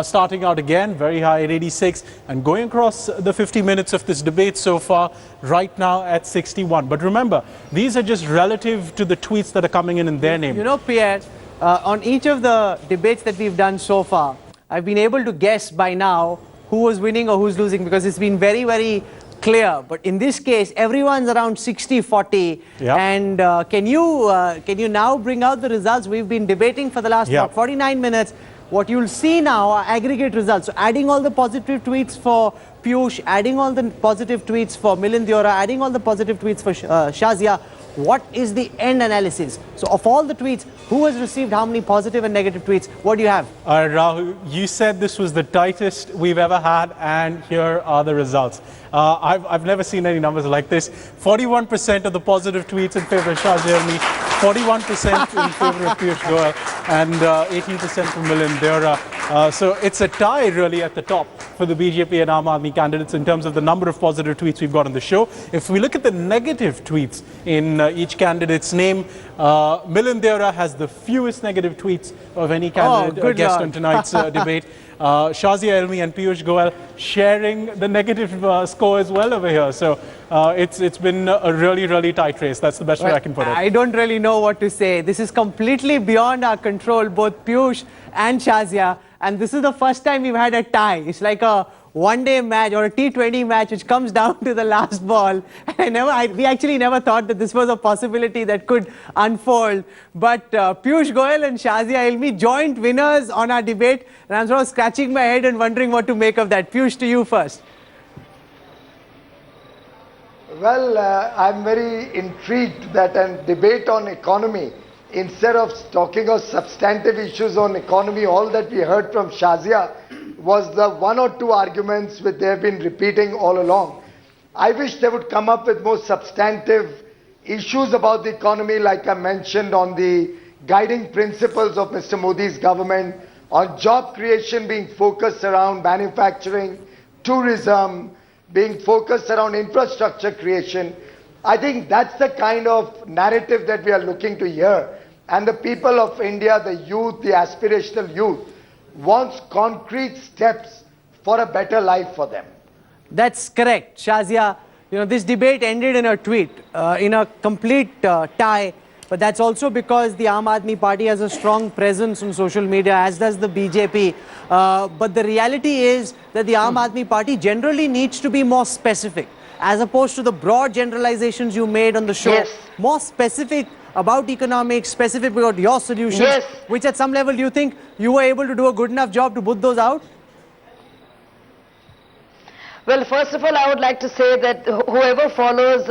starting out again very high at 86 and going across the 50 minutes of this debate so far, right now at 61. But remember, these are just relative to the tweets that are coming in their name. You know, Pierre, on each of the debates that we've done so far, I've been able to guess by now who was winning or who's losing, because it's been very, very clear. But in this case, everyone's around 60-40. Yep. And can you now bring out the results? We've been debating for the last 49 minutes. What you'll see now are aggregate results. So adding all the positive tweets for Piyush, adding all the positive tweets for Milind Deora, adding all the positive tweets for Shazia, what is the end analysis? So of all the tweets, who has received how many positive and negative tweets? What do you have? Rahul, you said this was the tightest we've ever had, and here are the results. I've never seen any numbers like this. 41% of the positive tweets in favor of Shazia Ilmi, 41% in favor of Piyush Goyal, and 18% for Milind Deora. So it's a tie really at the top for the BJP and Aam Aadmi candidates in terms of the number of positive tweets we've got on the show. If we look at the negative tweets in each candidate's name, Milind Deora has the fewest negative tweets of any candidate guest on tonight's debate. Shazia Ilmi and Piyush Goyal sharing the negative score as well over here. So it's been a really, really tight race. That's the best way I can put it. I don't really know what to say. This is completely beyond our control, both Piyush and Shazia. And this is the first time we've had a tie. It's like a one-day match or a T20 match which comes down to the last ball. And we actually never thought that this was a possibility that could unfold. But Piyush Goyal and Shazia Ilmi, joint winners on our debate. And I'm sort of scratching my head and wondering what to make of that. Piyush, to you first. Well, I'm very intrigued that a debate on economy, instead of talking of substantive issues on economy, all that we heard from Shazia was the one or two arguments which they have been repeating all along. I wish they would come up with more substantive issues about the economy, like I mentioned, on the guiding principles of Mr. Modi's government, on job creation being focused around manufacturing, tourism, being focused around infrastructure creation. I think that's the kind of narrative that we are looking to hear. And the people of India, the youth, the aspirational youth, wants concrete steps for a better life for them. That's correct, Shazia. This debate ended in a tweet, in a complete tie. But that's also because the Aam Aadmi Party has a strong presence on social media, as does the BJP. But the reality is that the Aam Aadmi Party generally needs to be more specific, as opposed to the broad generalizations you made on the show. Yes. More specific about economics, specific about your solutions, Yes. which at some level, do you think you were able to do a good enough job to put those out? Well, first of all, I would like to say that whoever follows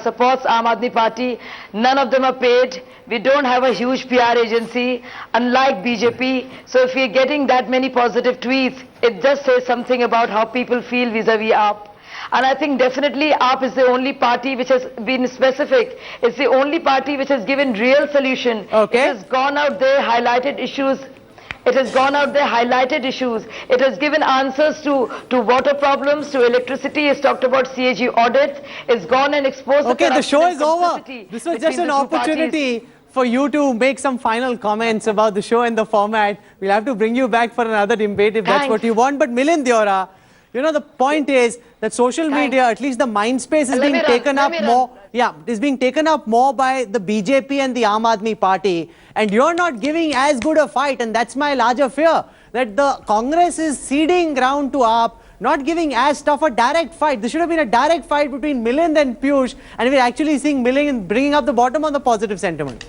supports Aam Aadmi Party, none of them are paid. We don't have a huge PR agency, unlike BJP. So if we're getting that many positive tweets, it just says something about how people feel vis-a-vis AAP. And I think definitely AAP is the only party which has been specific. It's the only party which has given real solution. Okay. It has gone out there, highlighted issues. It has gone out there, highlighted issues. It has given answers to water problems, to electricity. It's talked about CAG audits. It's gone and exposed Okay, the show is over. complicity This was between just an the two parties. opportunity for you to make some final comments about the show and the format. We'll have to bring you back for another debate if that's Thanks. what you want. But Milind Deora, the point is that social media, at least the mind space, is Let being me run, taken let up me run. more. Yeah, is being taken up more by the BJP and the Aam Aadmi Party. And you're not giving as good a fight. And that's my larger fear, that the Congress is ceding ground to AAP, not giving as tough a direct fight. This should have been a direct fight between Milind and Piyush. And we're actually seeing Milind bringing up the bottom on the positive sentiment.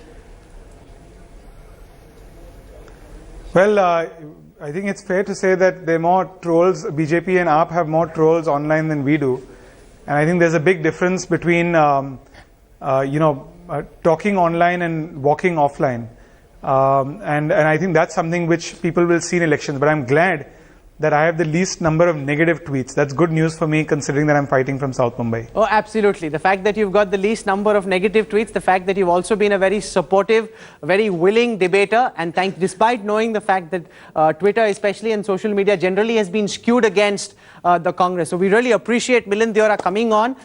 Well, I think it's fair to say that there are more trolls. BJP and AAP have more trolls online than we do. And I think there's a big difference between, talking online and walking offline. And I think that's something which people will see in elections. But I'm glad that I have the least number of negative tweets. That's good news for me, considering that I'm fighting from South Mumbai. Oh, absolutely. The fact that you've got the least number of negative tweets, the fact that you've also been a very supportive, very willing debater, and despite knowing the fact that Twitter, especially and social media generally, has been skewed against the Congress. So we really appreciate Milind Deora coming on.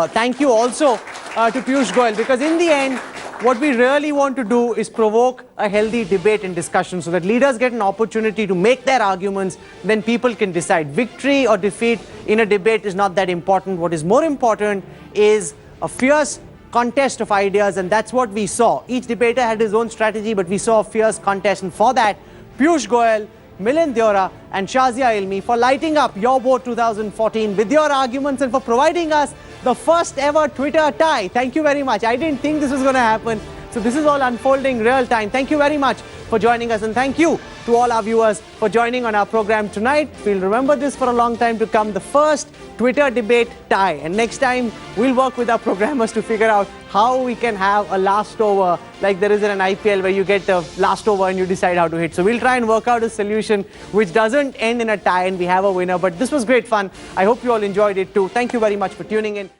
Thank you also to Piyush Goyal, because in the end, what we really want to do is provoke a healthy debate and discussion so that leaders get an opportunity to make their arguments, then people can decide. Victory or defeat in a debate is not that important. What is more important is a fierce contest of ideas, and that's what we saw. Each debater had his own strategy, but we saw a fierce contest, and for that, Piyush Goyal, Milind Deora and Shazia Ilmi for lighting up Your Vote 2014 with your arguments and for providing us the first ever Twitter tie. Thank you very much. I didn't think this was going to happen. So this is all unfolding real time. Thank you very much for joining us, and thank you to all our viewers for joining on our program tonight. We'll remember this for a long time to come, the first Twitter debate tie. And next time, we'll work with our programmers to figure out how we can have a last over, like there is in an IPL where you get a last over and you decide how to hit. So we'll try and work out a solution which doesn't end in a tie and we have a winner. But this was great fun. I hope you all enjoyed it too. Thank you very much for tuning in.